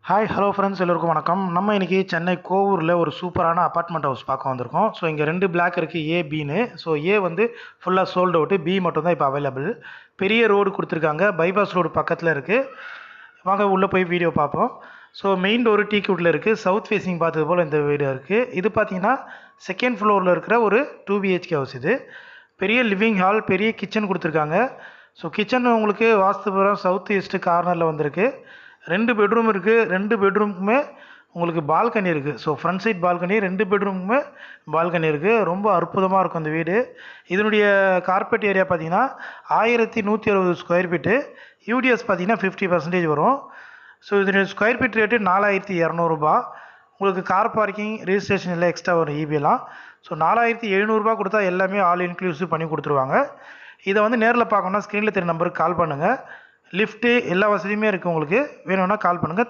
Hi hello friends எல்லோருக்கும் வணக்கம். நம்ம இன்றைக்கி சென்னை கோவூரில் ஒரு சூப்பரான அப்பார்ட்மெண்ட் ஹவுஸ் பார்க்க வந்திருக்கோம். ஸோ இங்கே 2 பிளாக் இருக்குது, ஏ பின்னு. ஸோ ஏ வந்து ஃபுல்லாக சோல்ட் அவுட்டு, பி மட்டும் தான் இப்போ அவைலபிள். பெரிய ரோடு கொடுத்துருக்காங்க, பைபாஸ் ரோடு பக்கத்தில் இருக்குது. வாங்க உள்ளே போய் வீடியோ பார்ப்போம். ஸோ மெயின் டோரு டீ குட்டில் இருக்குது, சவுத் ஃபேஸிங் பார்த்தது போல் இந்த வீடு இருக்குது. இது பார்த்தீங்கன்னா செகண்ட் ஃப்ளோரில் இருக்கிற ஒரு 2 பிஹெச்கே ஹவுஸ். இது பெரிய லிவிங் ஹால், பெரிய கிச்சன் கொடுத்துருக்காங்க. ஸோ கிச்சன் உங்களுக்கு வாஸ்துபுரம் சவுத் ஈஸ்ட் கார்னரில் வந்திருக்கு. 2 பெட்ரூம் இருக்குது. 2 பெட்ரூமுக்குமே உங்களுக்கு பால்கனி இருக்குது. ஸோ ஃப்ரண்ட் சைட் பால்கனி, 2 பெட்ரூமுக்குமே பால்கனி இருக்குது. ரொம்ப அற்புதமாக இருக்கும் அந்த வீடு. இதனுடைய கார்பெட் ஏரியா பார்த்தீங்கன்னா 1160 ஸ்கொயர் ஃபீட்டு. யூடிஎஸ் பார்த்தீங்கன்னா 50% வரும். ஸோ இதனுடைய ஸ்கொயர் ஃபீட் ரேட்டு 4200 ரூபா. உங்களுக்கு கார் பார்க்கிங், ரிஜிஸ்ட்ரேஷன் எல்லாம் எக்ஸ்ட்ரா வரும் ஈபிலாம். ஸோ 4700 ரூபா கொடுத்தா எல்லாமே ஆல் இன்க்ளூசிவ் பண்ணி கொடுத்துருவாங்க. இதை வந்து நேரில் பார்க்கணுன்னா ஸ்க்ரீனில் தெரிய நம்பருக்கு கால் பண்ணுங்கள். லிஃப்ட்டு எல்லா வசதியுமே இருக்குது. உங்களுக்கு வேணும்னா கால் பண்ணுங்கள்.